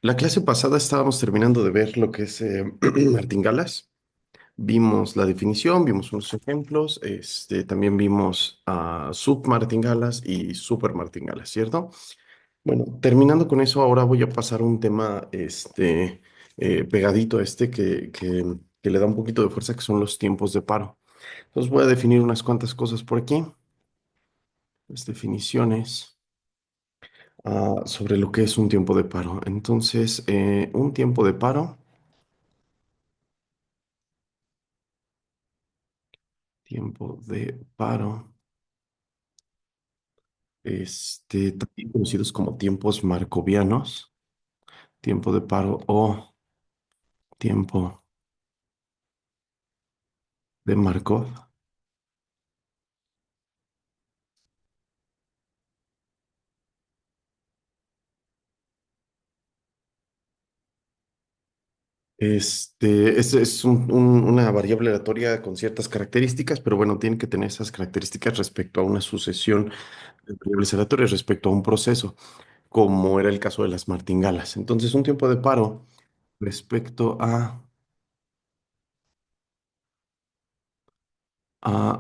La clase pasada estábamos terminando de ver lo que es martingalas. Vimos la definición, vimos unos ejemplos, también vimos submartingalas y supermartingalas, ¿cierto? Bueno, terminando con eso, ahora voy a pasar a un tema pegadito a que le da un poquito de fuerza, que son los tiempos de paro. Entonces voy a definir unas cuantas cosas por aquí, las definiciones sobre lo que es un tiempo de paro. Entonces, un tiempo de paro. Tiempo de paro, también conocidos como tiempos marcovianos, tiempo de paro o tiempo de Markov. Es una variable aleatoria con ciertas características, pero bueno, tiene que tener esas características respecto a una sucesión de variables aleatorias, respecto a un proceso, como era el caso de las martingalas. Entonces, un tiempo de paro respecto a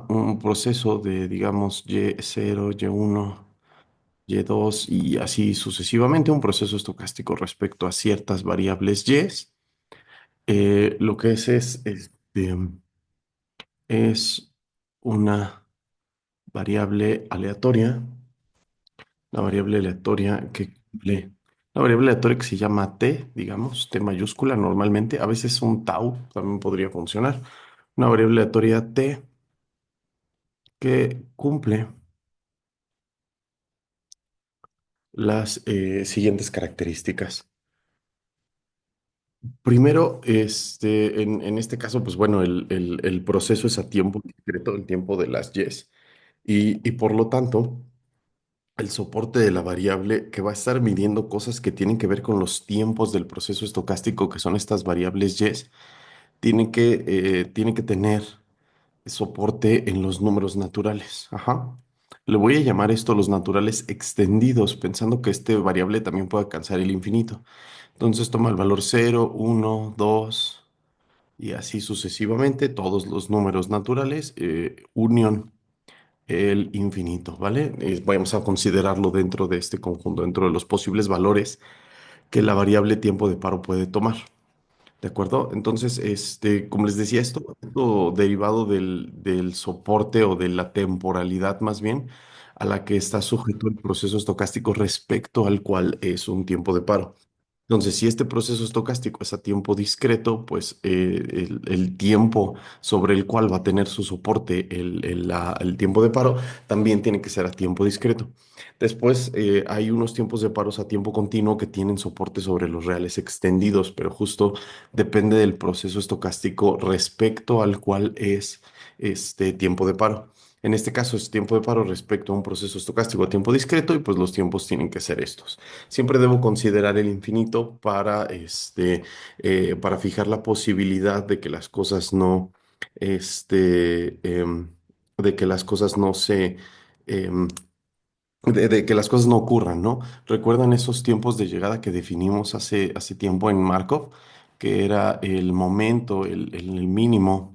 un proceso de, digamos, Y0, Y1. Y2 y así sucesivamente, un proceso estocástico respecto a ciertas variables y. Lo que es una variable aleatoria, la variable aleatoria que cumple, la variable aleatoria que se llama t, digamos, t mayúscula normalmente, a veces un tau también podría funcionar, una variable aleatoria t que cumple las siguientes características. Primero, en este caso, pues bueno, el proceso es a tiempo discreto, el tiempo de las yes, y por lo tanto, el soporte de la variable que va a estar midiendo cosas que tienen que ver con los tiempos del proceso estocástico, que son estas variables yes, tiene que tener soporte en los números naturales. Ajá. Le voy a llamar esto los naturales extendidos, pensando que este variable también puede alcanzar el infinito. Entonces toma el valor 0, 1, 2 y así sucesivamente, todos los números naturales, unión el infinito, ¿vale? Vamos a considerarlo dentro de este conjunto, dentro de los posibles valores que la variable tiempo de paro puede tomar. ¿De acuerdo? Entonces, como les decía, esto derivado del soporte o de la temporalidad más bien a la que está sujeto el proceso estocástico respecto al cual es un tiempo de paro. Entonces, si este proceso estocástico es a tiempo discreto, pues el tiempo sobre el cual va a tener su soporte el tiempo de paro también tiene que ser a tiempo discreto. Después, hay unos tiempos de paros a tiempo continuo que tienen soporte sobre los reales extendidos, pero justo depende del proceso estocástico respecto al cual es este tiempo de paro. En este caso es tiempo de paro respecto a un proceso estocástico a tiempo discreto y pues los tiempos tienen que ser estos. Siempre debo considerar el infinito para fijar la posibilidad de que las cosas no, este, em, de que las cosas no se, em, de que las cosas no ocurran, ¿no? ¿Recuerdan esos tiempos de llegada que definimos hace tiempo en Markov? Que era el momento, el mínimo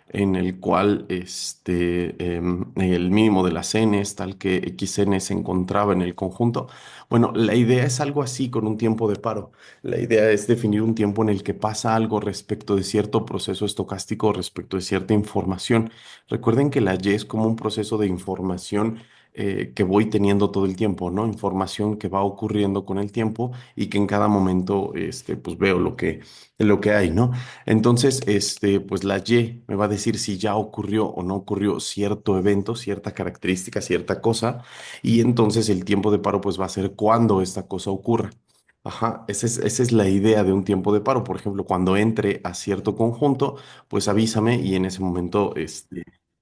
en el cual el mínimo de las n's, tal que xn se encontraba en el conjunto. Bueno, la idea es algo así con un tiempo de paro. La idea es definir un tiempo en el que pasa algo respecto de cierto proceso estocástico, respecto de cierta información. Recuerden que la Y es como un proceso de información que voy teniendo todo el tiempo, ¿no? Información que va ocurriendo con el tiempo y que en cada momento, pues veo lo que hay, ¿no? Entonces, pues la Y me va a decir si ya ocurrió o no ocurrió cierto evento, cierta característica, cierta cosa, y entonces el tiempo de paro pues va a ser cuando esta cosa ocurra. Ajá, esa es la idea de un tiempo de paro. Por ejemplo, cuando entre a cierto conjunto, pues avísame y en ese momento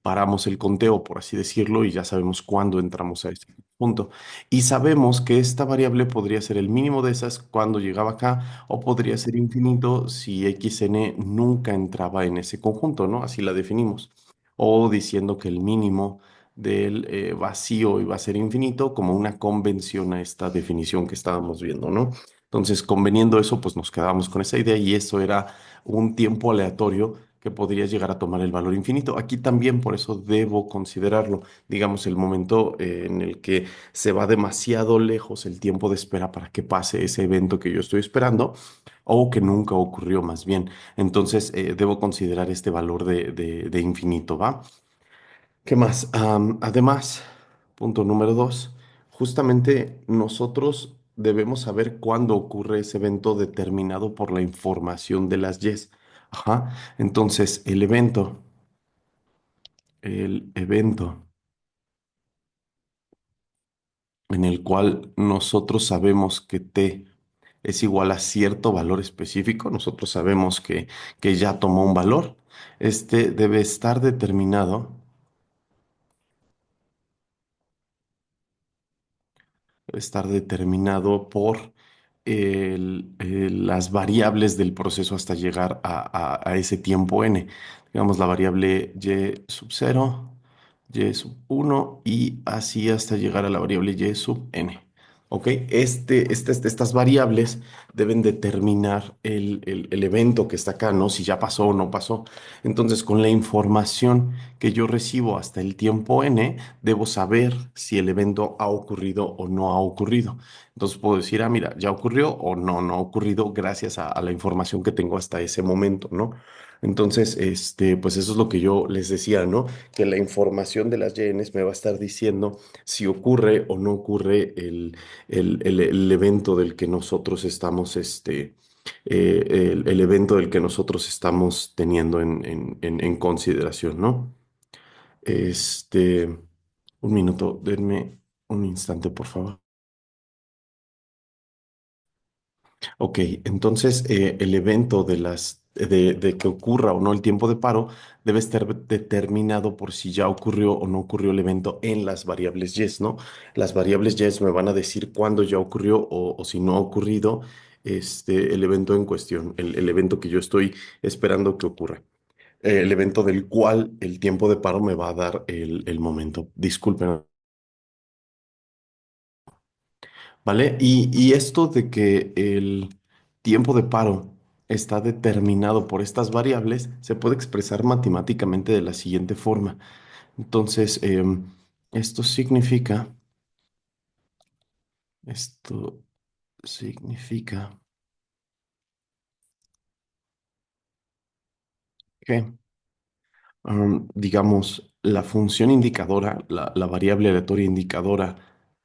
paramos el conteo, por así decirlo, y ya sabemos cuándo entramos a ese punto. Y sabemos que esta variable podría ser el mínimo de esas cuando llegaba acá o podría ser infinito si xn nunca entraba en ese conjunto, ¿no? Así la definimos. O diciendo que el mínimo del vacío iba a ser infinito como una convención a esta definición que estábamos viendo, ¿no? Entonces, conveniendo eso, pues nos quedábamos con esa idea y eso era un tiempo aleatorio que podría llegar a tomar el valor infinito. Aquí también por eso debo considerarlo, digamos, el momento en el que se va demasiado lejos el tiempo de espera para que pase ese evento que yo estoy esperando o que nunca ocurrió más bien. Entonces, debo considerar este valor de infinito, ¿va? ¿Qué más? Además, punto número dos, justamente nosotros debemos saber cuándo ocurre ese evento determinado por la información de las yes. Ajá. Entonces, el evento en el cual nosotros sabemos que t es igual a cierto valor específico, nosotros sabemos que ya tomó un valor, este debe estar determinado por las variables del proceso hasta llegar a ese tiempo n. Digamos la variable y sub 0, y sub 1 y así hasta llegar a la variable y sub n. ¿Ok? Estas variables deben determinar el evento que está acá, ¿no? Si ya pasó o no pasó. Entonces, con la información que yo recibo hasta el tiempo n, debo saber si el evento ha ocurrido o no ha ocurrido. Entonces puedo decir, ah, mira, ya ocurrió o no, no ha ocurrido gracias a la información que tengo hasta ese momento, ¿no? Entonces, pues eso es lo que yo les decía, ¿no? Que la información de las YNs me va a estar diciendo si ocurre o no ocurre el evento del que nosotros estamos, el evento del que nosotros estamos teniendo en consideración, ¿no? Este, un minuto, denme un instante, por favor. Ok, entonces el evento de que ocurra o no el tiempo de paro debe estar determinado por si ya ocurrió o no ocurrió el evento en las variables yes, ¿no? Las variables yes me van a decir cuándo ya ocurrió o si no ha ocurrido el evento en cuestión, el evento que yo estoy esperando que ocurra. El evento del cual el tiempo de paro me va a dar el momento. Disculpen. ¿Vale? Y esto de que el tiempo de paro está determinado por estas variables se puede expresar matemáticamente de la siguiente forma. Entonces, esto significa, esto significa que digamos, la función indicadora, la variable aleatoria indicadora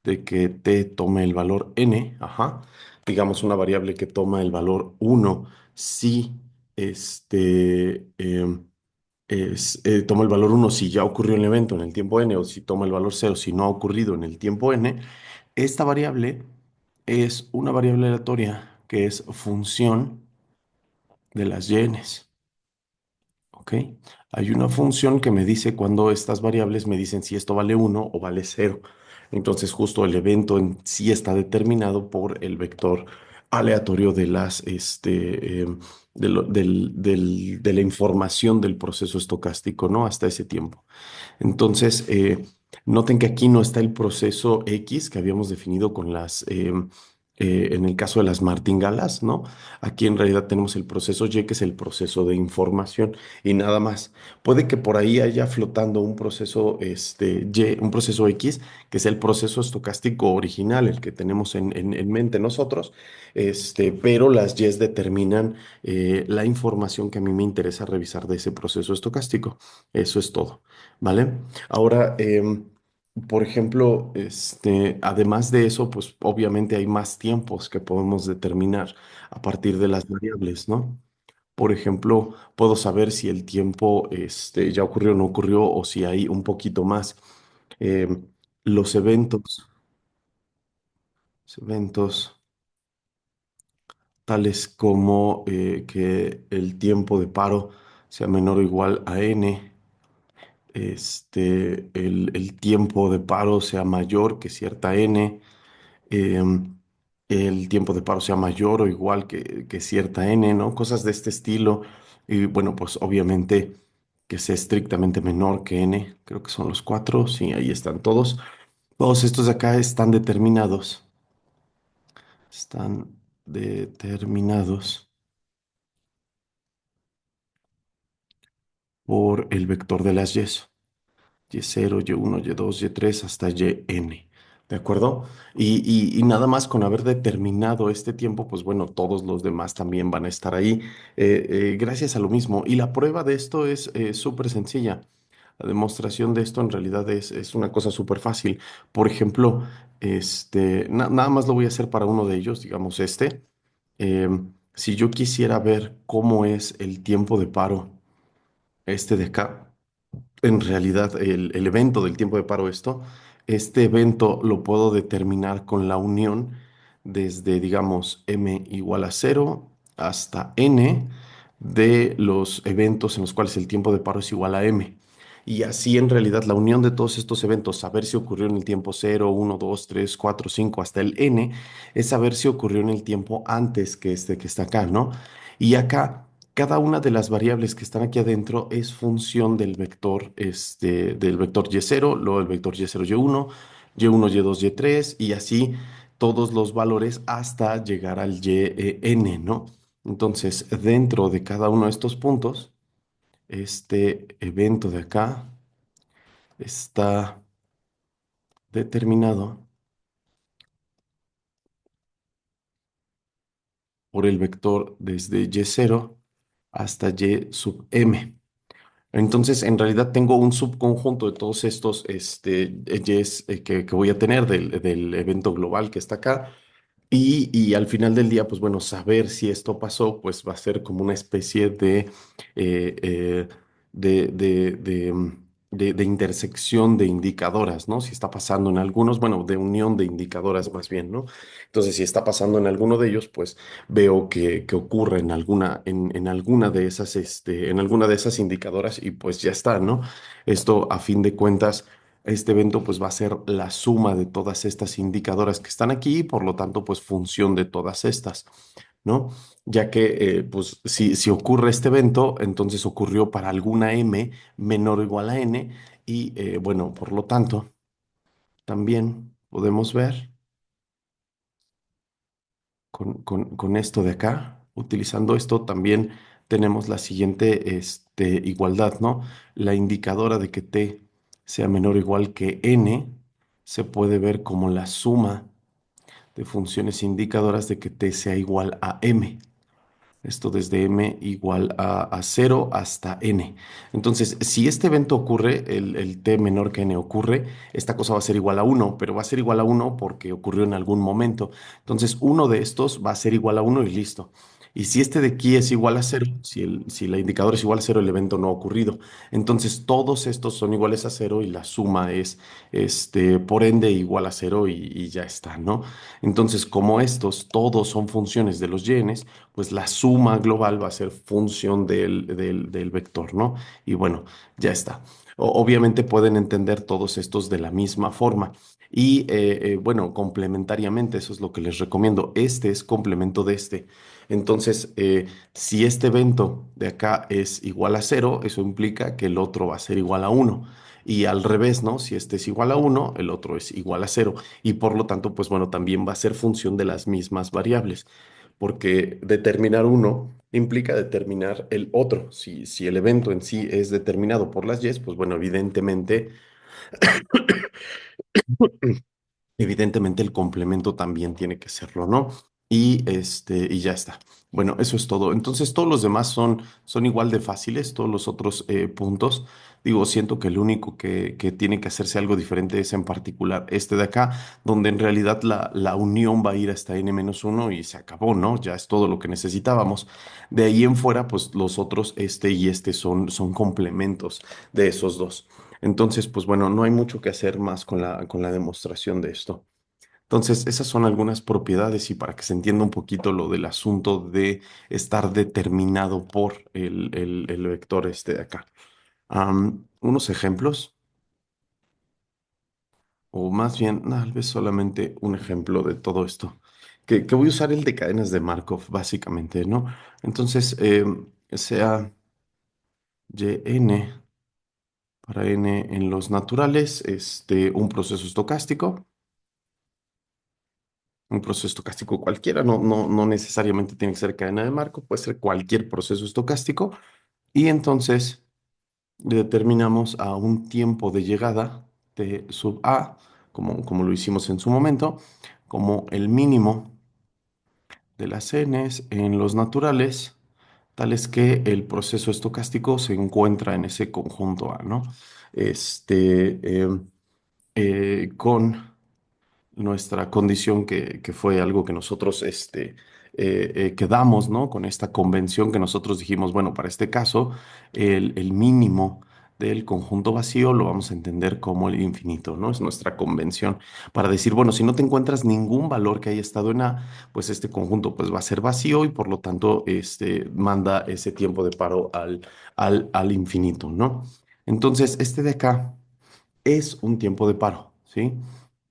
de que t tome el valor n, ajá, digamos una variable que toma el valor uno si toma el valor uno si ya ocurrió el evento en el tiempo n o si toma el valor cero si no ha ocurrido en el tiempo n, esta variable es una variable aleatoria que es función de las YNs. ¿Ok? Hay una función que me dice cuando estas variables me dicen si esto vale uno o vale cero. Entonces, justo el evento en sí está determinado por el vector aleatorio de la información del proceso estocástico, ¿no? Hasta ese tiempo. Entonces, noten que aquí no está el proceso X que habíamos definido en el caso de las martingalas, ¿no? Aquí en realidad tenemos el proceso Y, que es el proceso de información y nada más. Puede que por ahí haya flotando un proceso, un proceso X, que es el proceso estocástico original, el que tenemos en mente nosotros, pero las Y's determinan la información que a mí me interesa revisar de ese proceso estocástico. Eso es todo. ¿Vale? Ahora, por ejemplo, además de eso, pues obviamente hay más tiempos que podemos determinar a partir de las variables, ¿no? Por ejemplo, puedo saber si el tiempo, ya ocurrió o no ocurrió o si hay un poquito más. Los eventos tales como que el tiempo de paro sea menor o igual a n, el tiempo de paro sea mayor que cierta n, em, el tiempo de paro sea mayor o igual que cierta n, ¿no? Cosas de este estilo. Y bueno, pues obviamente que sea estrictamente menor que n, creo que son los cuatro, sí, ahí están todos. Todos estos de acá están determinados por el vector de las y's. Y0, Y1, Y2, Y3 hasta Yn. ¿De acuerdo? Y nada más con haber determinado este tiempo, pues bueno, todos los demás también van a estar ahí, gracias a lo mismo. Y la prueba de esto es súper sencilla. La demostración de esto en realidad es una cosa súper fácil. Por ejemplo, nada más lo voy a hacer para uno de ellos, digamos este. Si yo quisiera ver cómo es el tiempo de paro, este de acá, en realidad el evento del tiempo de paro este evento lo puedo determinar con la unión desde, digamos, m igual a cero hasta n de los eventos en los cuales el tiempo de paro es igual a m. Y así en realidad la unión de todos estos eventos, saber si ocurrió en el tiempo cero, uno, 2, 3, 4, 5 hasta el n, es saber si ocurrió en el tiempo antes que este que está acá, ¿no? Y acá cada una de las variables que están aquí adentro es función del vector y0, luego el vector y0, y1, y1, y2, y3, y así todos los valores hasta llegar al yn, ¿no? Entonces, dentro de cada uno de estos puntos, este evento de acá está determinado por el vector desde y0 hasta y sub m. Entonces, en realidad tengo un subconjunto de todos estos yes, que voy a tener del evento global que está acá. Y al final del día, pues bueno, saber si esto pasó, pues va a ser como una especie eh, eh, de intersección de indicadoras, ¿no? Si está pasando en algunos, bueno, de unión de indicadoras más bien, ¿no? Entonces, si está pasando en alguno de ellos, pues veo que ocurre en alguna de esas, en alguna de esas indicadoras y pues ya está, ¿no? Esto, a fin de cuentas, este evento pues va a ser la suma de todas estas indicadoras que están aquí y por lo tanto pues función de todas estas, ¿no? Ya que pues si ocurre este evento, entonces ocurrió para alguna m menor o igual a n y bueno, por lo tanto también podemos ver con esto de acá, utilizando esto también tenemos la siguiente igualdad, ¿no? La indicadora de que t sea menor o igual que n se puede ver como la suma de funciones indicadoras de que t sea igual a m. Esto desde m igual a 0 hasta n. Entonces, si este evento ocurre, el t menor que n ocurre, esta cosa va a ser igual a uno, pero va a ser igual a uno porque ocurrió en algún momento. Entonces, uno de estos va a ser igual a uno y listo. Y si este de aquí es igual a cero, si la indicador es igual a cero, el evento no ha ocurrido. Entonces, todos estos son iguales a cero y la suma es, por ende, igual a cero y ya está, ¿no? Entonces, como estos todos son funciones de los yenes, pues la suma global va a ser función del vector, ¿no? Y bueno, ya está. Obviamente pueden entender todos estos de la misma forma. Y bueno, complementariamente, eso es lo que les recomiendo. Este es complemento de este. Entonces, si este evento de acá es igual a cero, eso implica que el otro va a ser igual a uno. Y al revés, ¿no? Si este es igual a uno, el otro es igual a cero. Y por lo tanto, pues bueno, también va a ser función de las mismas variables porque determinar uno implica determinar el otro. Si el evento en sí es determinado por las y's, pues bueno, evidentemente el complemento también tiene que serlo, ¿no? Y ya está. Bueno, eso es todo. Entonces, todos los demás son igual de fáciles, todos los otros puntos. Digo, siento que el único que tiene que hacerse algo diferente es en particular este de acá, donde en realidad la unión va a ir hasta n-1 y se acabó, ¿no? Ya es todo lo que necesitábamos. De ahí en fuera, pues los otros, este y este son complementos de esos dos. Entonces, pues bueno, no hay mucho que hacer más con la demostración de esto. Entonces, esas son algunas propiedades y para que se entienda un poquito lo del asunto de estar determinado por el vector este de acá. Unos ejemplos, o más bien, tal vez solamente un ejemplo de todo esto, que voy a usar el de cadenas de Markov, básicamente, ¿no? Entonces, sea yn para n en los naturales, un proceso estocástico. un proceso estocástico cualquiera, no necesariamente tiene que ser cadena de Markov, puede ser cualquier proceso estocástico, y entonces determinamos a un tiempo de llegada T sub A, como lo hicimos en su momento, como el mínimo de las n's en los naturales, tales que el proceso estocástico se encuentra en ese conjunto A, ¿no? Con nuestra condición que fue algo que nosotros quedamos, ¿no? Con esta convención que nosotros dijimos, bueno, para este caso, el mínimo del conjunto vacío lo vamos a entender como el infinito, ¿no? Es nuestra convención para decir, bueno, si no te encuentras ningún valor que haya estado en A, pues este conjunto pues va a ser vacío y por lo tanto manda ese tiempo de paro al infinito, ¿no? Entonces, este de acá es un tiempo de paro, ¿sí?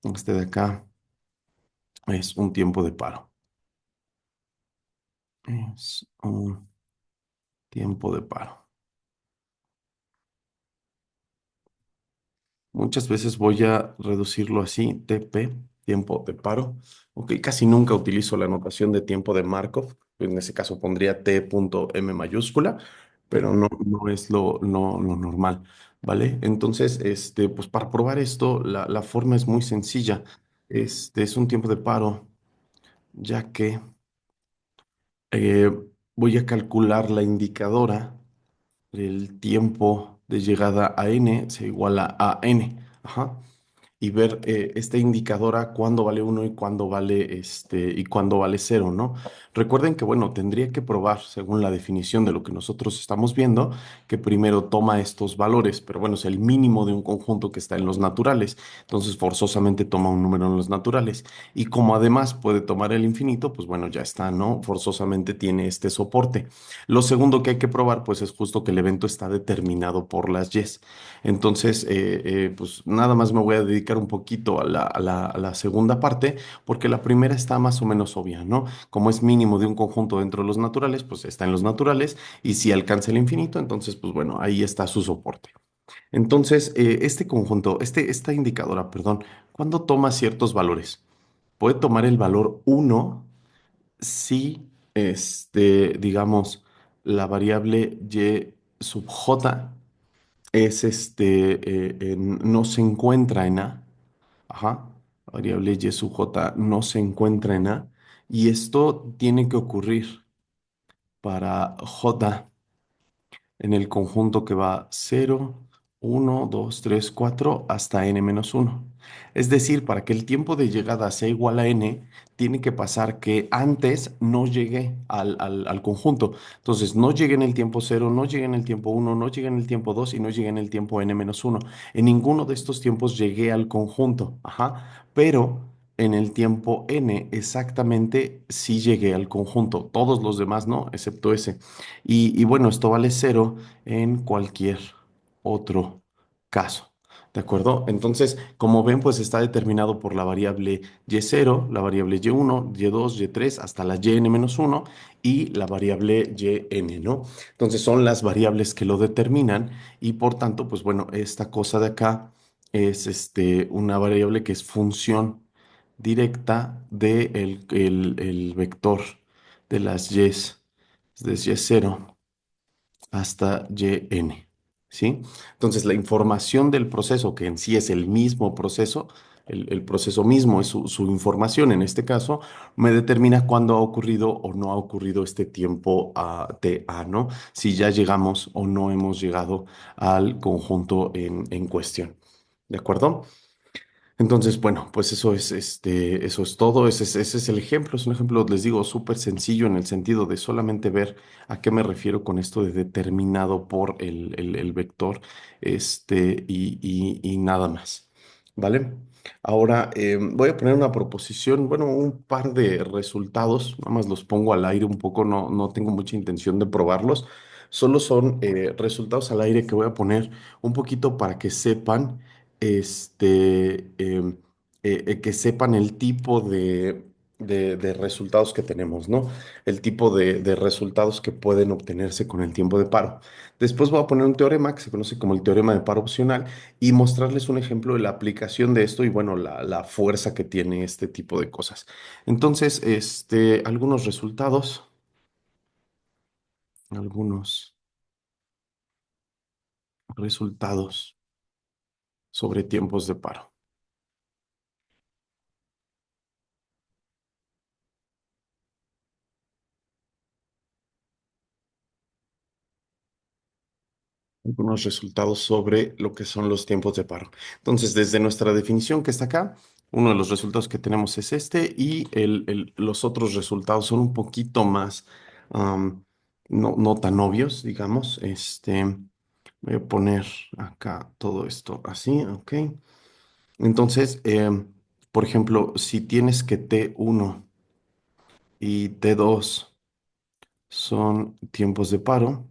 Este de acá es un tiempo de paro. Es un tiempo de paro. Muchas veces voy a reducirlo así, TP, tiempo de paro. Ok, casi nunca utilizo la notación de tiempo de Markov. En ese caso pondría T.M mayúscula, pero no es lo normal, ¿vale? Entonces, pues para probar esto, la forma es muy sencilla. Este es un tiempo de paro, ya que eh, voy a calcular la indicadora el tiempo de llegada a n se iguala a n. Ajá. Y ver esta indicadora cuándo vale uno y cuándo vale y cuándo vale cero, ¿no? Recuerden que, bueno, tendría que probar, según la definición de lo que nosotros estamos viendo, que primero toma estos valores, pero bueno, es el mínimo de un conjunto que está en los naturales, entonces forzosamente toma un número en los naturales. Y como además puede tomar el infinito, pues bueno, ya está, ¿no? Forzosamente tiene este soporte. Lo segundo que hay que probar, pues es justo que el evento está determinado por las yes. Entonces, pues nada más me voy a dedicar un poquito a la segunda parte, porque la primera está más o menos obvia, ¿no? Como es mínimo de un conjunto dentro de los naturales, pues está en los naturales, y si alcanza el infinito, entonces, pues bueno, ahí está su soporte. Entonces, este conjunto, esta indicadora, perdón, ¿cuándo toma ciertos valores? Puede tomar el valor uno si, digamos, la variable y sub j es no se encuentra en A. Ajá. La variable y sub j no se encuentra en A. Y esto tiene que ocurrir para j en el conjunto que va 0, 1, 2, 3, 4 hasta n-1. Es decir, para que el tiempo de llegada sea igual a n, tiene que pasar que antes no llegue al conjunto. Entonces, no llegue en el tiempo 0, no llegue en el tiempo 1, no llegue en el tiempo 2 y no llegue en el tiempo n-1. En ninguno de estos tiempos llegué al conjunto. Ajá. Pero en el tiempo n exactamente sí llegué al conjunto. Todos los demás no, excepto ese. Y bueno, esto vale cero en cualquier otro caso. ¿De acuerdo? Entonces, como ven, pues está determinado por la variable y0, la variable y1, y2, y3, hasta la yn-1 y la variable yn, ¿no? Entonces son las variables que lo determinan y por tanto, pues bueno, esta cosa de acá es una variable que es función directa del el vector de las y's, desde y0 hasta yn, ¿sí? Entonces, la información del proceso, que en sí es el mismo proceso, el proceso mismo es su información, en este caso, me determina cuándo ha ocurrido o no ha ocurrido este tiempo TA, ¿no? Si ya llegamos o no hemos llegado al conjunto en cuestión. ¿De acuerdo? Entonces, bueno, pues eso es todo. Ese es el ejemplo. Es un ejemplo, les digo, súper sencillo en el sentido de solamente ver a qué me refiero con esto de determinado por el vector, y nada más. ¿Vale? Ahora voy a poner una proposición, bueno, un par de resultados, nada más los pongo al aire un poco, no tengo mucha intención de probarlos. Solo son resultados al aire que voy a poner un poquito para que sepan que sepan el tipo de resultados que tenemos, ¿no? El tipo de resultados que pueden obtenerse con el tiempo de paro. Después voy a poner un teorema que se conoce como el teorema de paro opcional y mostrarles un ejemplo de la aplicación de esto y, bueno, la fuerza que tiene este tipo de cosas. Entonces, algunos algunos resultados sobre tiempos de paro. Algunos resultados sobre lo que son los tiempos de paro. Entonces, desde nuestra definición que está acá, uno de los resultados que tenemos es este y los otros resultados son un poquito más, am, no tan obvios, digamos. Voy a poner acá todo esto así, ¿ok? Entonces, por ejemplo, si tienes que T1 y T2 son tiempos de paro,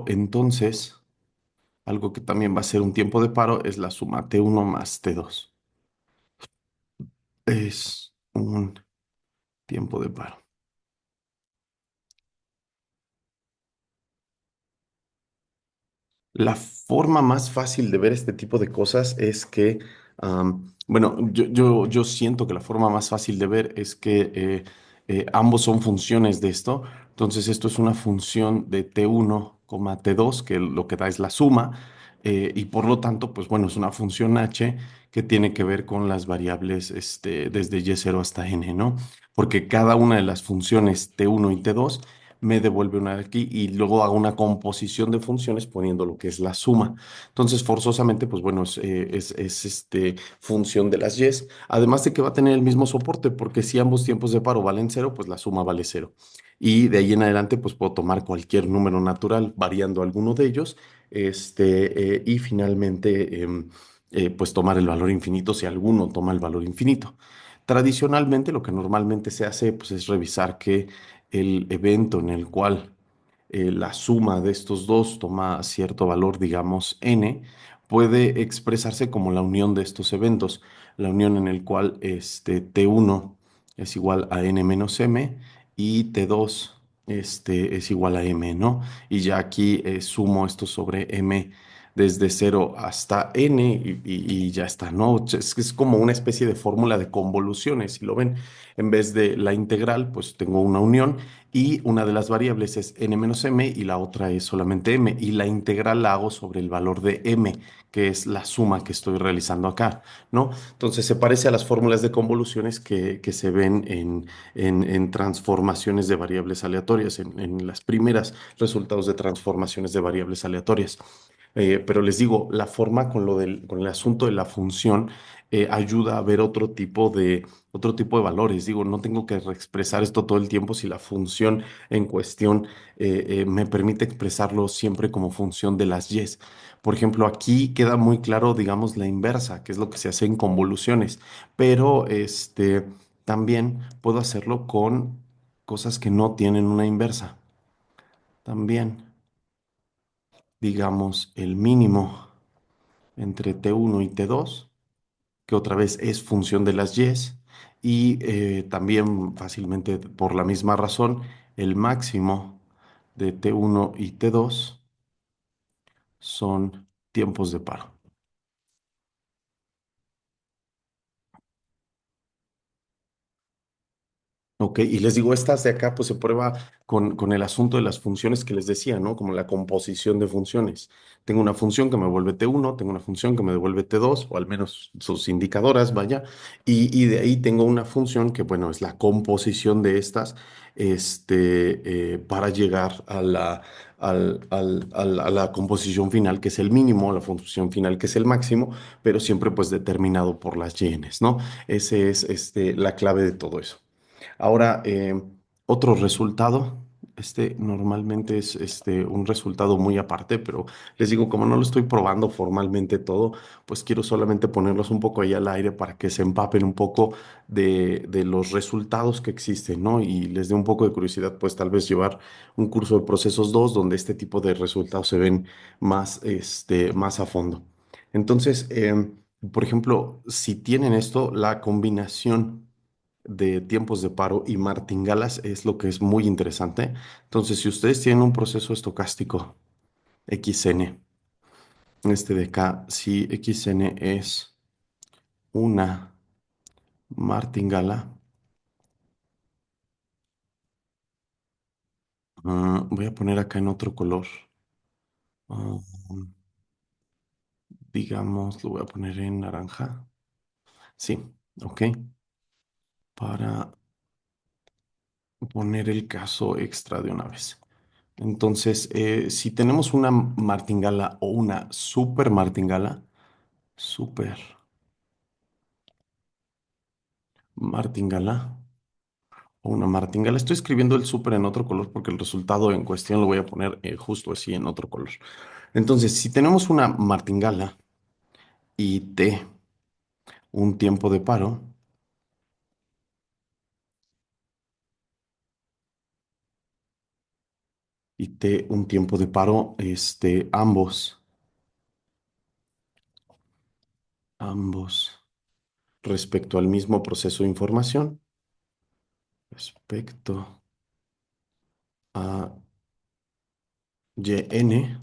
entonces algo que también va a ser un tiempo de paro es la suma T1 más T2. Es un tiempo de paro. La forma más fácil de ver este tipo de cosas es que, bueno, yo siento que la forma más fácil de ver es que ambos son funciones de esto. Entonces, esto es una función de T1, T2, que lo que da es la suma, y por lo tanto, pues bueno, es una función h que tiene que ver con las variables desde y0 hasta n, ¿no? Porque cada una de las funciones T1 y T2 me devuelve una de aquí y luego hago una composición de funciones poniendo lo que es la suma. Entonces, forzosamente, pues bueno, es función de las y's, además de que va a tener el mismo soporte, porque si ambos tiempos de paro valen cero, pues la suma vale cero. Y de ahí en adelante, pues puedo tomar cualquier número natural variando alguno de ellos, y finalmente, pues tomar el valor infinito si alguno toma el valor infinito. Tradicionalmente, lo que normalmente se hace, pues, es revisar que el evento en el cual la suma de estos dos toma cierto valor, digamos n, puede expresarse como la unión de estos eventos, la unión en el cual T1 es igual a n menos m y T2 es igual a m, ¿no? Y ya aquí sumo esto sobre m desde cero hasta n y ya está, ¿no? Es como una especie de fórmula de convoluciones, si lo ven. En vez de la integral, pues tengo una unión y una de las variables es n menos m y la otra es solamente m. Y la integral la hago sobre el valor de m, que es la suma que estoy realizando acá, ¿no? Entonces se parece a las fórmulas de convoluciones que se ven en transformaciones de variables aleatorias, en las primeras resultados de transformaciones de variables aleatorias. Pero les digo, la forma con el asunto de la función ayuda a ver otro tipo de valores. Digo, no tengo que reexpresar esto todo el tiempo si la función en cuestión me permite expresarlo siempre como función de las y's. Por ejemplo, aquí queda muy claro, digamos, la inversa, que es lo que se hace en convoluciones, pero también puedo hacerlo con cosas que no tienen una inversa. También, digamos, el mínimo entre T1 y T2, que otra vez es función de las y's, y también fácilmente por la misma razón, el máximo de T1 y T2 son tiempos de paro. Ok, y les digo, estas de acá pues se prueba con el asunto de las funciones que les decía, ¿no? Como la composición de funciones. Tengo una función que me devuelve T1, tengo una función que me devuelve T2, o al menos sus indicadoras, vaya, y de ahí tengo una función que, bueno, es la composición de estas, para llegar a la composición final, que es el mínimo, la función final, que es el máximo, pero siempre pues determinado por las yenes, ¿no? Ese es la clave de todo eso. Ahora, otro resultado. Este normalmente es un resultado muy aparte, pero les digo, como no lo estoy probando formalmente todo, pues quiero solamente ponerlos un poco ahí al aire para que se empapen un poco de los resultados que existen, ¿no? Y les dé un poco de curiosidad, pues tal vez llevar un curso de procesos 2 donde este tipo de resultados se ven más, más a fondo. Entonces, por ejemplo, si tienen esto, la combinación de tiempos de paro y martingalas es lo que es muy interesante. Entonces, si ustedes tienen un proceso estocástico XN, este de acá, si XN es una martingala, voy a poner acá en otro color. Ah, digamos, lo voy a poner en naranja. Sí, ok. Para poner el caso extra de una vez. Entonces, si tenemos una martingala o una super martingala, super martingala o una martingala. Estoy escribiendo el súper en otro color porque el resultado en cuestión lo voy a poner justo así en otro color. Entonces, si tenemos una martingala y T, un tiempo de paro, y T, un tiempo de paro, ambos respecto al mismo proceso de información, respecto a YN.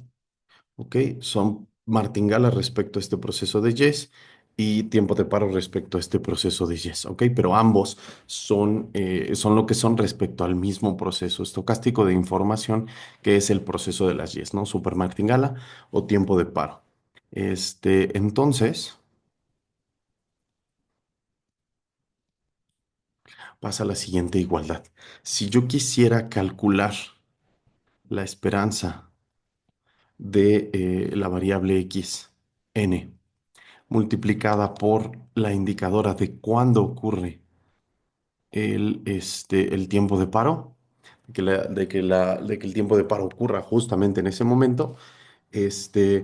¿Ok? Son martingalas respecto a este proceso de Yes y tiempo de paro respecto a este proceso de Yes, ¿ok? Pero ambos son lo que son respecto al mismo proceso estocástico de información que es el proceso de las Yes, ¿no? Super martingala o tiempo de paro. Entonces, pasa la siguiente igualdad. Si yo quisiera calcular la esperanza de la variable X, n, multiplicada por la indicadora de cuándo ocurre el tiempo de paro, de que el tiempo de paro ocurra justamente en ese momento, este,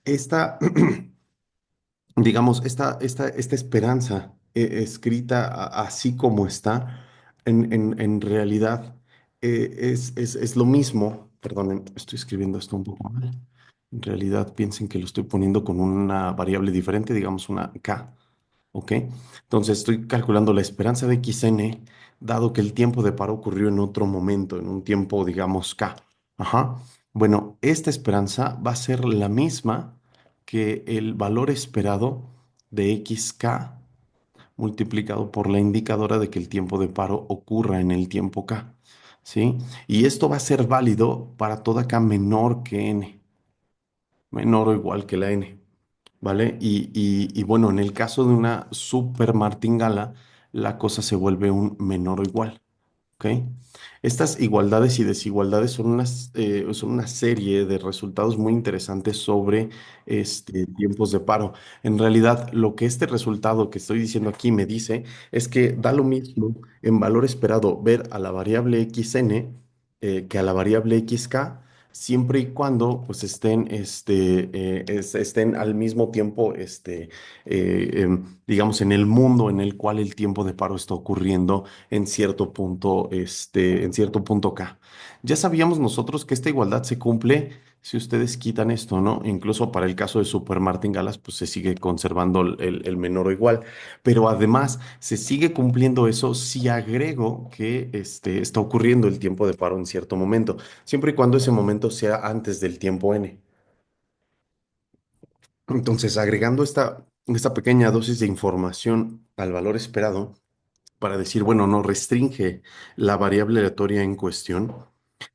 esta, digamos, esta esperanza escrita así como está, en realidad es lo mismo. Perdonen, estoy escribiendo esto un poco mal. En realidad piensen que lo estoy poniendo con una variable diferente, digamos una k. ¿Ok? Entonces estoy calculando la esperanza de XN, dado que el tiempo de paro ocurrió en otro momento, en un tiempo, digamos, K. Ajá. Bueno, esta esperanza va a ser la misma que el valor esperado de XK multiplicado por la indicadora de que el tiempo de paro ocurra en el tiempo K. ¿Sí? Y esto va a ser válido para toda K menor que N, menor o igual que la N. ¿Vale? Y bueno, en el caso de una super martingala, la cosa se vuelve un menor o igual. ¿Ok? Estas igualdades y desigualdades son una serie de resultados muy interesantes sobre tiempos de paro. En realidad, lo que este resultado que estoy diciendo aquí me dice es que da lo mismo en valor esperado ver a la variable xn que a la variable xk, siempre y cuando pues estén al mismo tiempo, digamos, en el mundo en el cual el tiempo de paro está ocurriendo en cierto punto K. Ya sabíamos nosotros que esta igualdad se cumple si ustedes quitan esto, ¿no? Incluso para el caso de Super Martin Galas, pues se sigue conservando el menor o igual. Pero además, se sigue cumpliendo eso si agrego que está ocurriendo el tiempo de paro en cierto momento, siempre y cuando ese momento sea antes del tiempo n. Entonces, agregando esta pequeña dosis de información al valor esperado, para decir, bueno, no restringe la variable aleatoria en cuestión,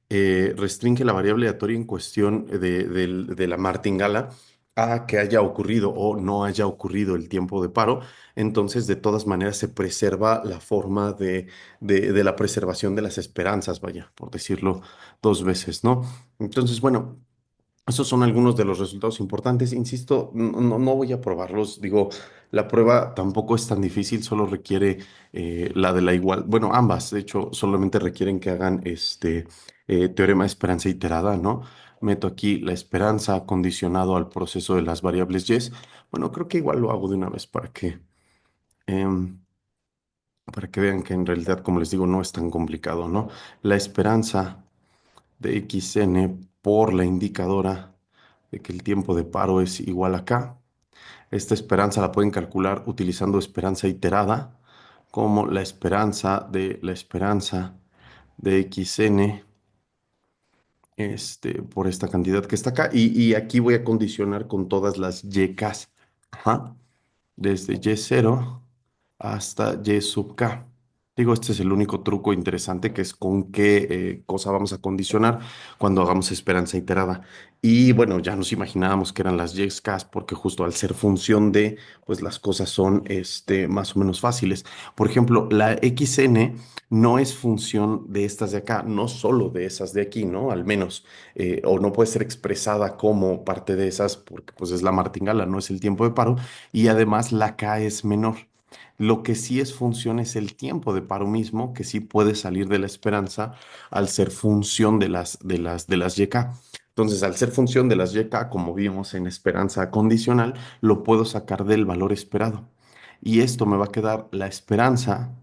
restringe la variable aleatoria en cuestión de la martingala a que haya ocurrido o no haya ocurrido el tiempo de paro. Entonces, de todas maneras, se preserva la forma de la preservación de las esperanzas, vaya, por decirlo dos veces, ¿no? Entonces, bueno. Esos son algunos de los resultados importantes. Insisto, no voy a probarlos. Digo, la prueba tampoco es tan difícil, solo requiere la de la igual. Bueno, ambas, de hecho, solamente requieren que hagan teorema de esperanza iterada, ¿no? Meto aquí la esperanza condicionado al proceso de las variables y. Bueno, creo que igual lo hago de una vez em, para que vean que en realidad, como les digo, no es tan complicado, ¿no? La esperanza de xn por la indicadora de que el tiempo de paro es igual a k. Esta esperanza la pueden calcular utilizando esperanza iterada, como la esperanza de xn por esta cantidad que está acá. Y aquí voy a condicionar con todas las yks. Ajá. Desde y0 hasta y sub k. Digo, este es el único truco interesante que es con qué cosa vamos a condicionar cuando hagamos esperanza iterada. Y bueno, ya nos imaginábamos que eran las YKs porque justo al ser función de, pues las cosas son más o menos fáciles. Por ejemplo, la xn no es función de estas de acá, no solo de esas de aquí, ¿no? Al menos, o no puede ser expresada como parte de esas porque pues es la martingala, no es el tiempo de paro y además la K es menor. Lo que sí es función es el tiempo de paro mismo, que sí puede salir de la esperanza al ser función de las YK. Entonces, al ser función de las YK, como vimos en esperanza condicional, lo puedo sacar del valor esperado. Y esto me va a quedar la esperanza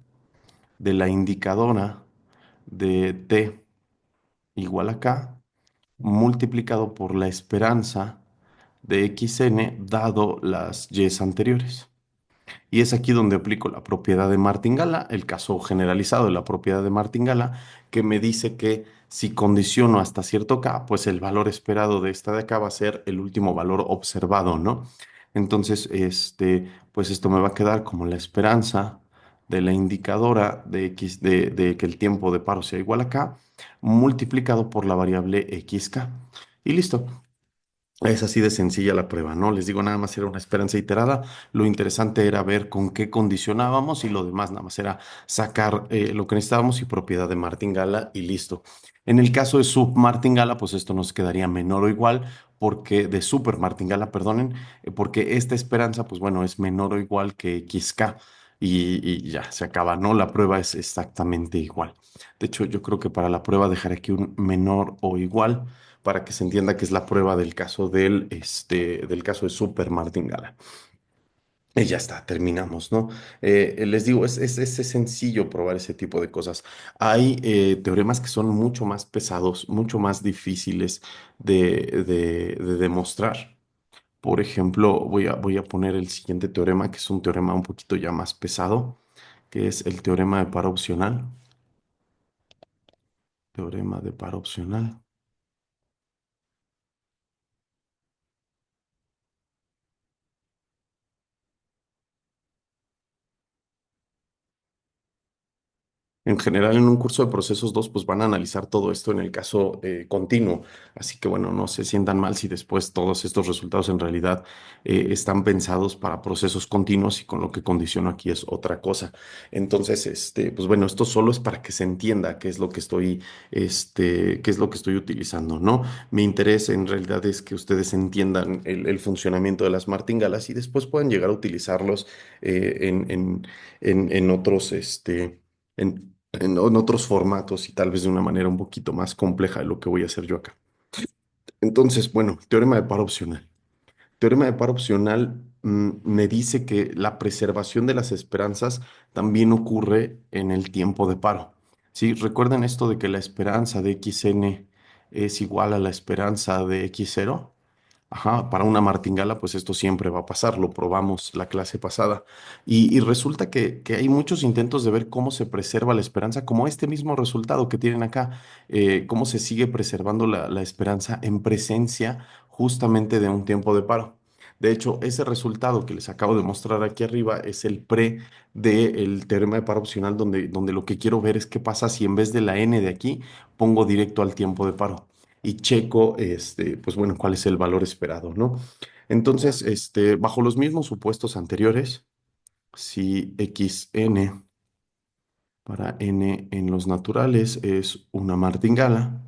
de la indicadora de T igual a K multiplicado por la esperanza de XN dado las Y anteriores. Y es aquí donde aplico la propiedad de Martingala, el caso generalizado de la propiedad de Martingala, que me dice que si condiciono hasta cierto k, pues el valor esperado de esta de acá va a ser el último valor observado, ¿no? Entonces, pues esto me va a quedar como la esperanza de la indicadora de x de que el tiempo de paro sea igual a k, multiplicado por la variable xk. Y listo. Es así de sencilla la prueba, ¿no? Les digo, nada más era una esperanza iterada. Lo interesante era ver con qué condicionábamos y lo demás nada más era sacar lo que necesitábamos y propiedad de martingala y listo. En el caso de submartingala, pues esto nos quedaría menor o igual porque de supermartingala, perdonen, porque esta esperanza, pues bueno, es menor o igual que xk y ya se acaba, ¿no? La prueba es exactamente igual. De hecho, yo creo que para la prueba dejaré aquí un menor o igual para que se entienda que es la prueba del caso del caso de Super Martingala. Y ya está, terminamos, ¿no? Les digo, es sencillo probar ese tipo de cosas. Hay teoremas que son mucho más pesados, mucho más difíciles de demostrar. Por ejemplo, voy a poner el siguiente teorema, que es un teorema un poquito ya más pesado, que es el teorema de paro opcional. Teorema de paro opcional. En general, en un curso de procesos 2 pues van a analizar todo esto en el caso continuo. Así que bueno, no se sientan mal si después todos estos resultados en realidad están pensados para procesos continuos y con lo que condiciono aquí es otra cosa. Entonces, pues bueno, esto solo es para que se entienda qué es lo que estoy utilizando, ¿no? Mi interés en realidad es que ustedes entiendan el funcionamiento de las martingalas y después puedan llegar a utilizarlos en otros, en otros formatos y tal vez de una manera un poquito más compleja de lo que voy a hacer yo acá. Entonces, bueno, teorema de paro opcional. Teorema de paro opcional me dice que la preservación de las esperanzas también ocurre en el tiempo de paro. ¿Sí? Recuerden esto de que la esperanza de xn es igual a la esperanza de x0. Ajá, para una martingala, pues esto siempre va a pasar, lo probamos la clase pasada. Y resulta que hay muchos intentos de ver cómo se preserva la esperanza, como este mismo resultado que tienen acá, cómo se sigue preservando la esperanza en presencia justamente de un tiempo de paro. De hecho, ese resultado que les acabo de mostrar aquí arriba es el pre del teorema de paro opcional, donde lo que quiero ver es qué pasa si en vez de la n de aquí pongo directo al tiempo de paro y checo, pues bueno, cuál es el valor esperado, ¿no? Entonces, bajo los mismos supuestos anteriores, si xn para n en los naturales es una martingala,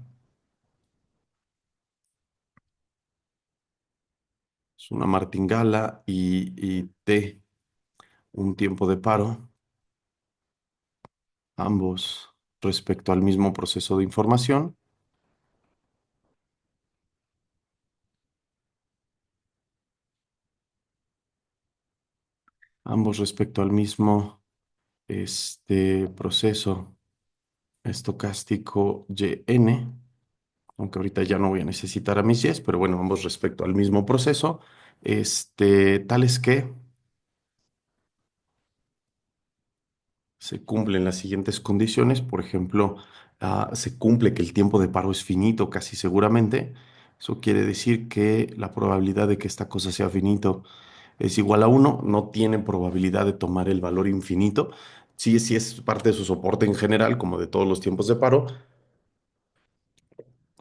es una martingala y t un tiempo de paro, ambos respecto al mismo proceso de información, ambos respecto al mismo proceso estocástico yn, aunque ahorita ya no voy a necesitar a mis y's, pero bueno, ambos respecto al mismo proceso, tales que se cumplen las siguientes condiciones. Por ejemplo, se cumple que el tiempo de paro es finito casi seguramente. Eso quiere decir que la probabilidad de que esta cosa sea finito es igual a uno. No tiene probabilidad de tomar el valor infinito. Sí, sí es parte de su soporte en general, como de todos los tiempos de paro,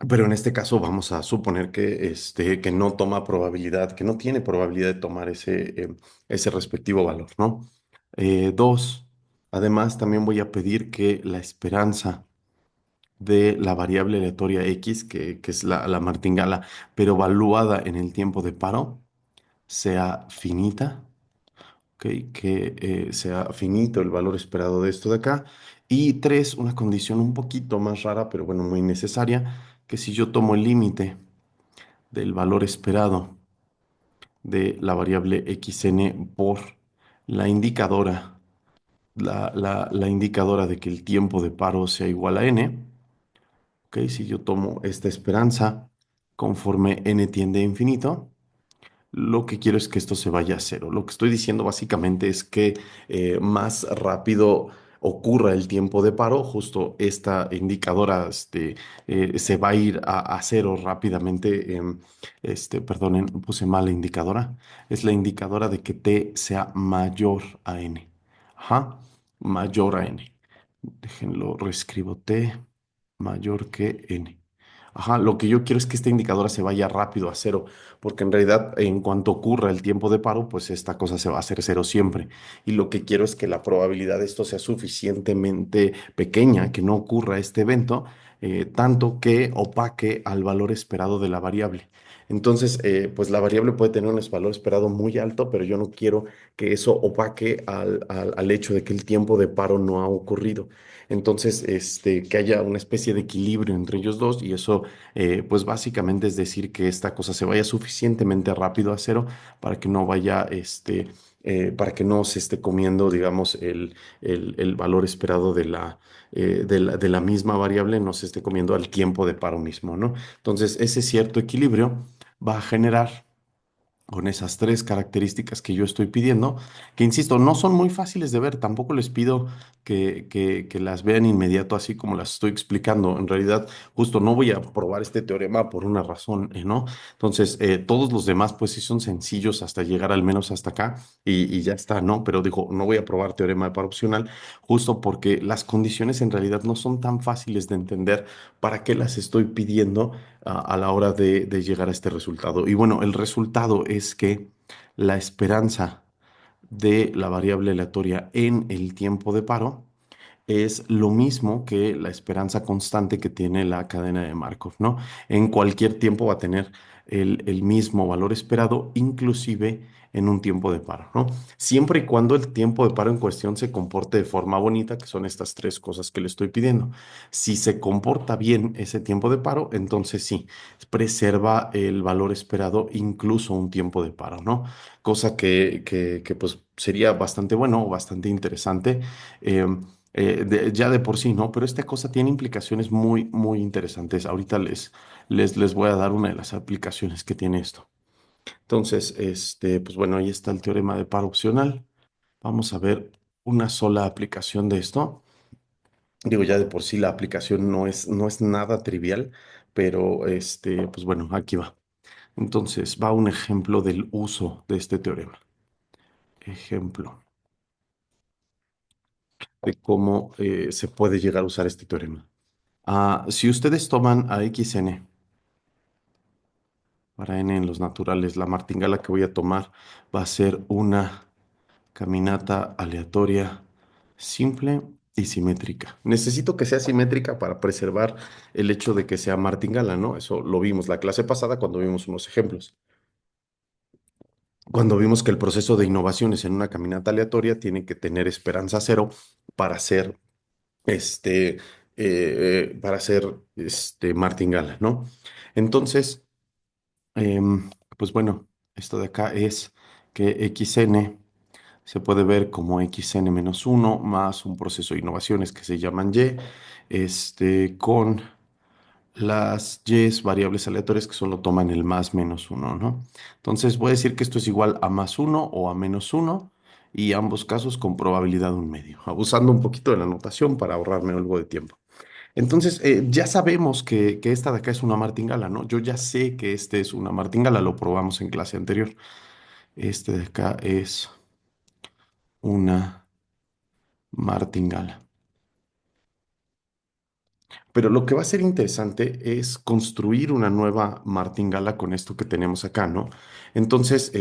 pero en este caso vamos a suponer que no toma probabilidad, que no tiene probabilidad de tomar ese respectivo valor, ¿no? Dos, además también voy a pedir que la esperanza de la variable aleatoria X, que es la martingala, pero evaluada en el tiempo de paro, sea finita, ¿ok? Que sea finito el valor esperado de esto de acá. Y tres, una condición un poquito más rara, pero bueno, muy necesaria, que si yo tomo el límite del valor esperado de la variable xn por la indicadora, la indicadora de que el tiempo de paro sea igual a n, ¿ok? Si yo tomo esta esperanza conforme n tiende a infinito, lo que quiero es que esto se vaya a cero. Lo que estoy diciendo básicamente es que más rápido ocurra el tiempo de paro, justo esta indicadora se va a ir a cero rápidamente. Perdonen, puse mal la indicadora. Es la indicadora de que t sea mayor a n. Ajá, mayor a n. Déjenlo, reescribo t mayor que n. Ajá, lo que yo quiero es que esta indicadora se vaya rápido a cero, porque en realidad en cuanto ocurra el tiempo de paro, pues esta cosa se va a hacer cero siempre. Y lo que quiero es que la probabilidad de esto sea suficientemente pequeña, que no ocurra este evento, tanto que opaque al valor esperado de la variable. Entonces, pues la variable puede tener un valor esperado muy alto, pero yo no quiero que eso opaque al hecho de que el tiempo de paro no ha ocurrido. Entonces, que haya una especie de equilibrio entre ellos dos y eso, pues básicamente es decir que esta cosa se vaya suficientemente rápido a cero para que no vaya, para que no se esté comiendo, digamos, el valor esperado de la misma variable, no se esté comiendo al tiempo de paro mismo, ¿no? Entonces, ese cierto equilibrio va a generar con esas tres características que yo estoy pidiendo, que insisto, no son muy fáciles de ver, tampoco les pido que las vean inmediato así como las estoy explicando. En realidad, justo no voy a probar este teorema por una razón, ¿no? Entonces, todos los demás, pues sí son sencillos hasta llegar al menos hasta acá y ya está, ¿no? Pero digo, no voy a probar teorema de paro opcional justo porque las condiciones en realidad no son tan fáciles de entender para qué las estoy pidiendo a la hora de llegar a este resultado. Y bueno, el resultado es que la esperanza de la variable aleatoria en el tiempo de paro es lo mismo que la esperanza constante que tiene la cadena de Markov, ¿no? En cualquier tiempo va a tener el mismo valor esperado, inclusive en un tiempo de paro, ¿no? Siempre y cuando el tiempo de paro en cuestión se comporte de forma bonita, que son estas tres cosas que le estoy pidiendo. Si se comporta bien ese tiempo de paro, entonces sí, preserva el valor esperado incluso un tiempo de paro, ¿no? Cosa que pues sería bastante bueno o bastante interesante. Ya de por sí, ¿no? Pero esta cosa tiene implicaciones muy, muy interesantes. Ahorita les voy a dar una de las aplicaciones que tiene esto. Entonces, pues bueno, ahí está el teorema de paro opcional. Vamos a ver una sola aplicación de esto. Digo, ya de por sí la aplicación no es nada trivial, pero pues bueno, aquí va. Entonces, va un ejemplo del uso de este teorema. Ejemplo de cómo se puede llegar a usar este teorema. Si ustedes toman a XN para N en los naturales, la martingala que voy a tomar va a ser una caminata aleatoria simple y simétrica. Necesito que sea simétrica para preservar el hecho de que sea martingala, ¿no? Eso lo vimos la clase pasada cuando vimos unos ejemplos. Cuando vimos que el proceso de innovaciones en una caminata aleatoria tiene que tener esperanza cero para ser este, martingala, ¿no? Entonces, pues bueno, esto de acá es que XN se puede ver como xn-1 más un proceso de innovaciones que se llaman y, con las y's variables aleatorias que solo toman el más menos uno, ¿no? Entonces voy a decir que esto es igual a más uno o a menos uno y ambos casos con probabilidad un medio, abusando un poquito de la notación para ahorrarme algo de tiempo. Entonces, ya sabemos que esta de acá es una martingala, ¿no? Yo ya sé que este es una martingala, lo probamos en clase anterior. Este de acá es una martingala. Pero lo que va a ser interesante es construir una nueva martingala con esto que tenemos acá, ¿no? Entonces,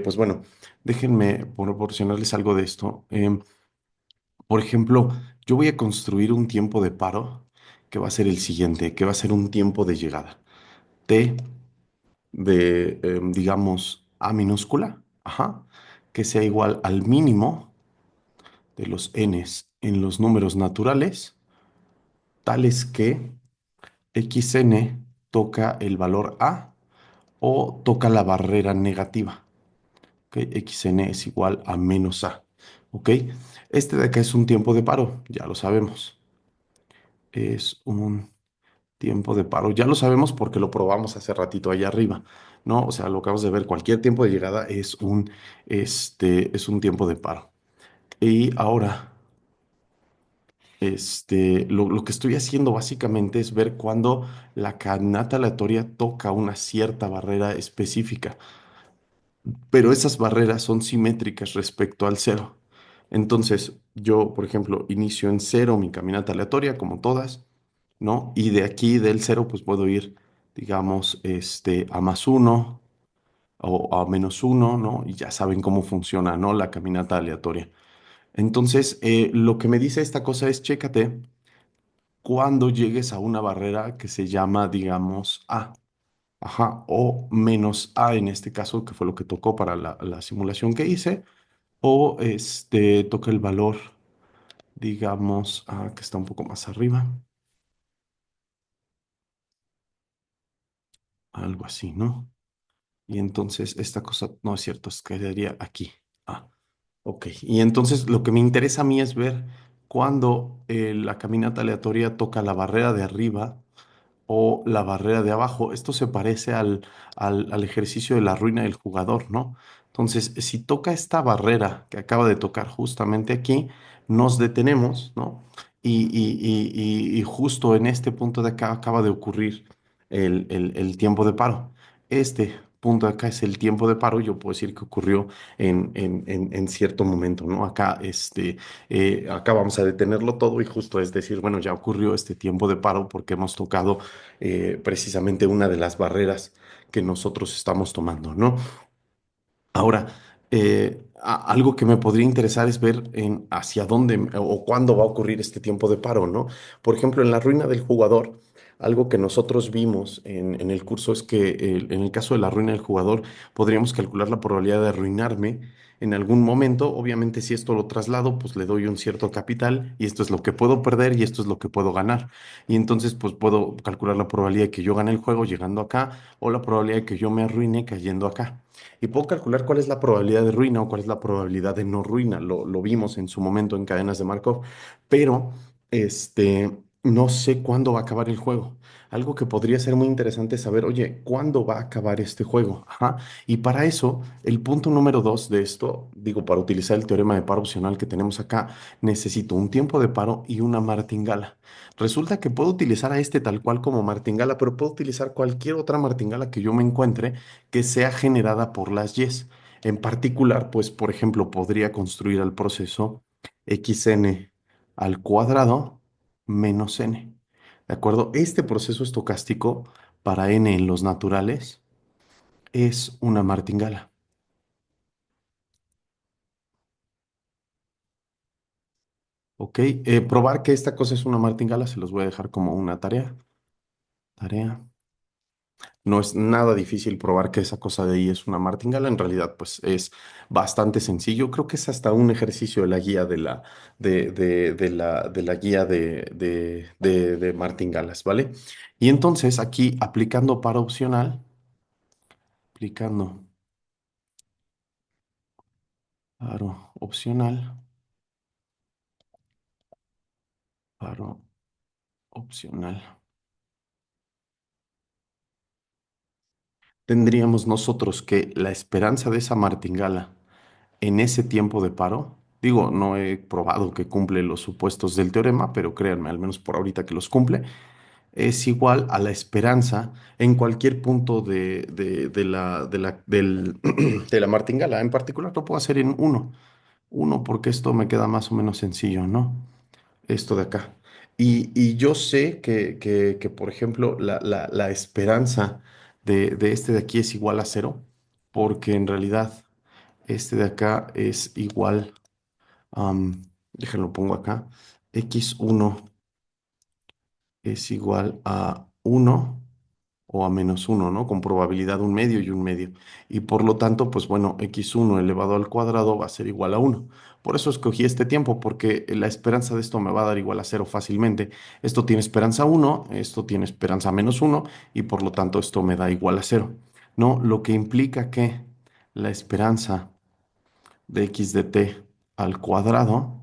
pues bueno, déjenme proporcionarles algo de esto. Por ejemplo, yo voy a construir un tiempo de paro que va a ser el siguiente, que va a ser un tiempo de llegada. T de, digamos, A minúscula, ajá, que sea igual al mínimo de los n's en los números naturales, tales que xn toca el valor A o toca la barrera negativa. ¿Ok? Xn es igual a menos A. ¿Ok? Este de acá es un tiempo de paro, ya lo sabemos. Es un tiempo de paro. Ya lo sabemos porque lo probamos hace ratito allá arriba, ¿no? O sea, lo acabamos de ver. Cualquier tiempo de llegada es un tiempo de paro. Y ahora, lo que estoy haciendo básicamente es ver cuándo la cadenata aleatoria toca una cierta barrera específica, pero esas barreras son simétricas respecto al cero. Entonces, yo, por ejemplo, inicio en cero mi caminata aleatoria, como todas, ¿no? Y de aquí, del cero, pues puedo ir, digamos, a más uno o a menos uno, ¿no? Y ya saben cómo funciona, ¿no? La caminata aleatoria. Entonces, lo que me dice esta cosa es, chécate cuando llegues a una barrera que se llama, digamos, A. Ajá, o menos A en este caso, que fue lo que tocó para la simulación que hice, o toca el valor, digamos, que está un poco más arriba, algo así, ¿no? Y entonces esta cosa, no es cierto, es que quedaría aquí. Ah, ok. Y entonces lo que me interesa a mí es ver cuando la caminata aleatoria toca la barrera de arriba o la barrera de abajo. Esto se parece al ejercicio de la ruina del jugador, ¿no? Entonces, si toca esta barrera que acaba de tocar justamente aquí, nos detenemos, ¿no? Y justo en este punto de acá acaba de ocurrir el tiempo de paro. Este punto de acá es el tiempo de paro. Yo puedo decir que ocurrió en cierto momento, ¿no? Acá, acá vamos a detenerlo todo y justo es decir, bueno, ya ocurrió este tiempo de paro porque hemos tocado precisamente una de las barreras que nosotros estamos tomando, ¿no? Ahora, algo que me podría interesar es ver en hacia dónde o cuándo va a ocurrir este tiempo de paro, ¿no? Por ejemplo, en la ruina del jugador, algo que nosotros vimos en el curso es que en el caso de la ruina del jugador, podríamos calcular la probabilidad de arruinarme en algún momento. Obviamente, si esto lo traslado, pues le doy un cierto capital y esto es lo que puedo perder y esto es lo que puedo ganar. Y entonces, pues puedo calcular la probabilidad de que yo gane el juego llegando acá o la probabilidad de que yo me arruine cayendo acá. Y puedo calcular cuál es la probabilidad de ruina o cuál es la probabilidad de no ruina. Lo vimos en su momento en cadenas de Markov, pero no sé cuándo va a acabar el juego. Algo que podría ser muy interesante es saber, oye, ¿cuándo va a acabar este juego? Ajá. Y para eso, el punto número dos de esto, digo, para utilizar el teorema de paro opcional que tenemos acá, necesito un tiempo de paro y una martingala. Resulta que puedo utilizar a este tal cual como martingala, pero puedo utilizar cualquier otra martingala que yo me encuentre que sea generada por las Y's. En particular, pues, por ejemplo, podría construir el proceso xn al cuadrado menos n. ¿De acuerdo? Este proceso estocástico para n en los naturales es una martingala. ¿Ok? Probar que esta cosa es una martingala se los voy a dejar como una tarea. Tarea. No es nada difícil probar que esa cosa de ahí es una martingala. En realidad, pues es bastante sencillo. Creo que es hasta un ejercicio de la guía de la guía de martingalas, ¿vale? Y entonces aquí aplicando para opcional, aplicando Paro opcional, paro opcional. Tendríamos nosotros que la esperanza de esa martingala en ese tiempo de paro, digo, no he probado que cumple los supuestos del teorema, pero créanme, al menos por ahorita que los cumple, es igual a la esperanza en cualquier punto de la martingala. En particular lo puedo hacer en uno, porque esto me queda más o menos sencillo, ¿no? Esto de acá. Y yo sé que, por ejemplo, la esperanza de este de aquí es igual a cero, porque en realidad este de acá es igual, déjenlo pongo acá, x1 es igual a uno o a -1, ¿no? Con probabilidad un medio y un medio. Y por lo tanto, pues bueno, x1 elevado al cuadrado va a ser igual a uno. Por eso escogí este tiempo, porque la esperanza de esto me va a dar igual a cero fácilmente. Esto tiene esperanza uno, esto tiene esperanza -1, y por lo tanto esto me da igual a cero, ¿no? Lo que implica que la esperanza de x de t al cuadrado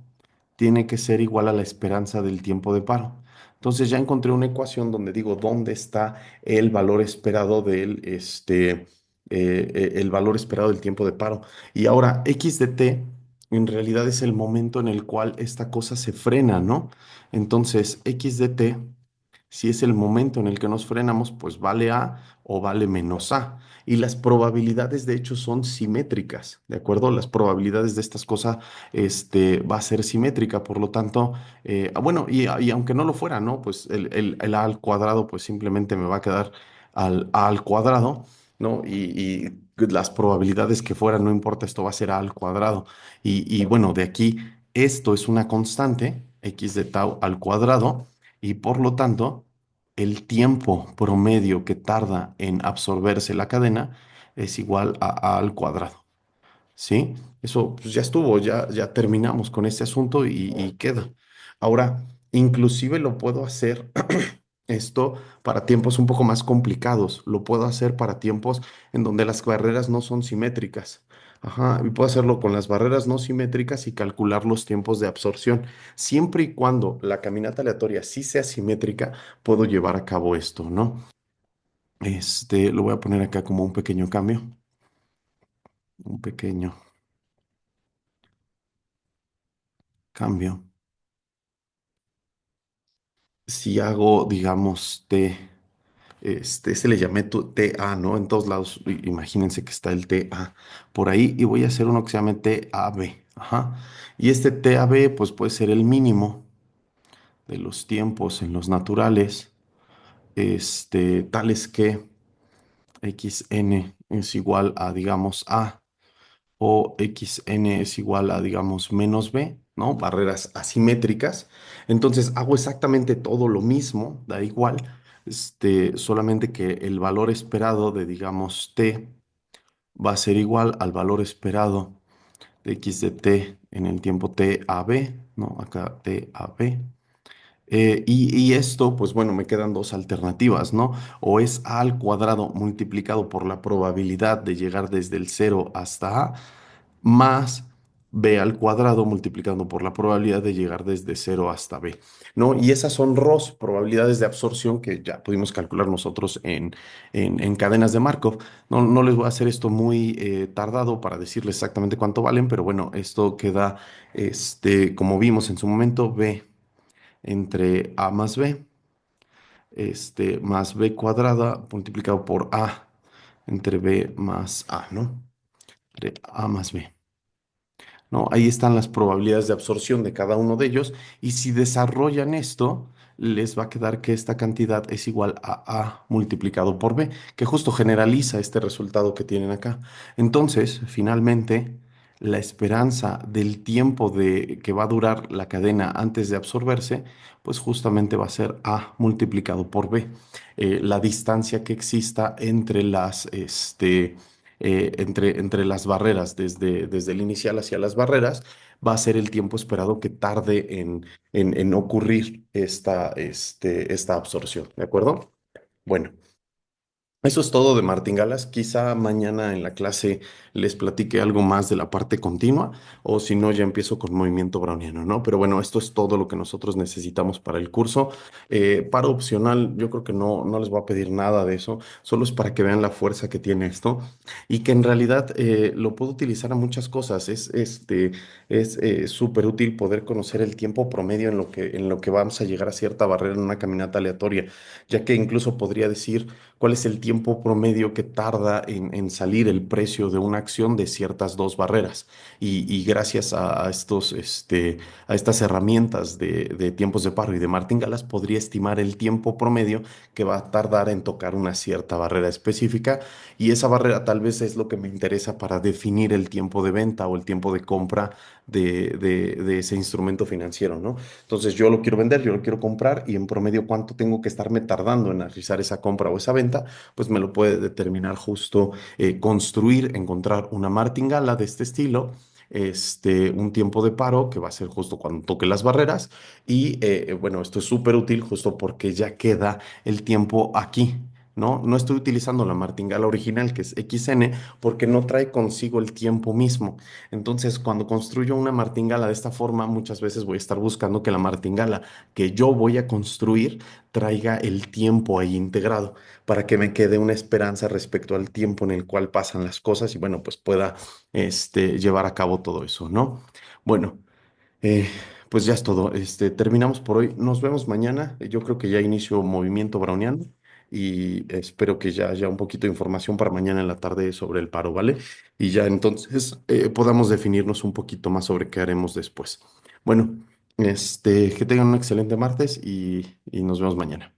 tiene que ser igual a la esperanza del tiempo de paro. Entonces ya encontré una ecuación donde digo dónde está el valor esperado el valor esperado del tiempo de paro. Y ahora x de t en realidad es el momento en el cual esta cosa se frena, ¿no? Entonces x de t, si es el momento en el que nos frenamos, pues vale A o vale menos A. Y las probabilidades, de hecho, son simétricas, ¿de acuerdo? Las probabilidades de estas cosas, va a ser simétrica, por lo tanto, bueno, y aunque no lo fuera, ¿no? Pues el A al cuadrado, pues simplemente me va a quedar al A al cuadrado, ¿no? Y las probabilidades que fueran, no importa, esto va a ser A al cuadrado. Y bueno, de aquí, esto es una constante, x de tau al cuadrado, y por lo tanto, el tiempo promedio que tarda en absorberse la cadena es igual a al cuadrado, ¿sí? Eso pues, ya estuvo, ya terminamos con este asunto y queda. Ahora, inclusive lo puedo hacer esto para tiempos un poco más complicados. Lo puedo hacer para tiempos en donde las barreras no son simétricas. Ajá, y puedo hacerlo con las barreras no simétricas y calcular los tiempos de absorción. Siempre y cuando la caminata aleatoria sí sea simétrica, puedo llevar a cabo esto, ¿no? Lo voy a poner acá como un pequeño cambio. Si hago, digamos, se le llamé TA, ¿no? En todos lados, imagínense que está el TA por ahí y voy a hacer uno que se llame TAB, ajá. Y este TAB, pues puede ser el mínimo de los tiempos en los naturales, tales que XN es igual a, digamos, A o xn es igual a, digamos, menos b, ¿no? Barreras asimétricas. Entonces hago exactamente todo lo mismo, da igual, solamente que el valor esperado de, digamos, t va a ser igual al valor esperado de x de t en el tiempo t a b, ¿no? Acá t a b. Y esto, pues bueno, me quedan dos alternativas, ¿no? O es a al cuadrado multiplicado por la probabilidad de llegar desde el cero hasta a, más b al cuadrado multiplicando por la probabilidad de llegar desde cero hasta b, ¿no? Y esas son ROS, probabilidades de absorción que ya pudimos calcular nosotros en cadenas de Markov. No les voy a hacer esto muy tardado para decirles exactamente cuánto valen, pero bueno, esto queda, como vimos en su momento, b entre a más b, más b cuadrada multiplicado por a entre b más a, ¿no? Entre a más b. ¿No? Ahí están las probabilidades de absorción de cada uno de ellos y si desarrollan esto, les va a quedar que esta cantidad es igual a A multiplicado por B, que justo generaliza este resultado que tienen acá. Entonces, finalmente, la esperanza del tiempo que va a durar la cadena antes de absorberse, pues justamente va a ser A multiplicado por B. La distancia que exista entre las barreras, desde el inicial hacia las barreras, va a ser el tiempo esperado que tarde en ocurrir esta absorción, ¿de acuerdo? Bueno, Eso es todo de martingalas. Quizá mañana en la clase les platique algo más de la parte continua o si no, ya empiezo con movimiento browniano, ¿no? Pero bueno, esto es todo lo que nosotros necesitamos para el curso. Para opcional, yo creo que no les voy a pedir nada de eso, solo es para que vean la fuerza que tiene esto y que en realidad lo puedo utilizar a muchas cosas. Es súper útil poder conocer el tiempo promedio en lo que vamos a llegar a cierta barrera en una caminata aleatoria, ya que incluso podría decir cuál es el tiempo promedio que tarda en salir el precio de una acción de ciertas dos barreras. Y gracias a estas herramientas de tiempos de paro y de martingalas, podría estimar el tiempo promedio que va a tardar en tocar una cierta barrera específica. Y esa barrera tal vez es lo que me interesa para definir el tiempo de venta o el tiempo de compra de ese instrumento financiero, ¿no? Entonces yo lo quiero vender, yo lo quiero comprar y en promedio cuánto tengo que estarme tardando en realizar esa compra o esa venta, pues me lo puede determinar justo construir, encontrar una martingala de este estilo. Un tiempo de paro que va a ser justo cuando toque las barreras y bueno, esto es súper útil justo porque ya queda el tiempo aquí, ¿no? No estoy utilizando la martingala original que es XN porque no trae consigo el tiempo mismo. Entonces, cuando construyo una martingala de esta forma, muchas veces voy a estar buscando que la martingala que yo voy a construir traiga el tiempo ahí integrado para que me quede una esperanza respecto al tiempo en el cual pasan las cosas y bueno, pues pueda llevar a cabo todo eso, ¿no? Bueno, eh, pues ya es todo. Terminamos por hoy. Nos vemos mañana. Yo creo que ya inicio movimiento browniano y espero que ya haya un poquito de información para mañana en la tarde sobre el paro, ¿vale? Y ya entonces podamos definirnos un poquito más sobre qué haremos después. Bueno, que tengan un excelente martes y nos vemos mañana.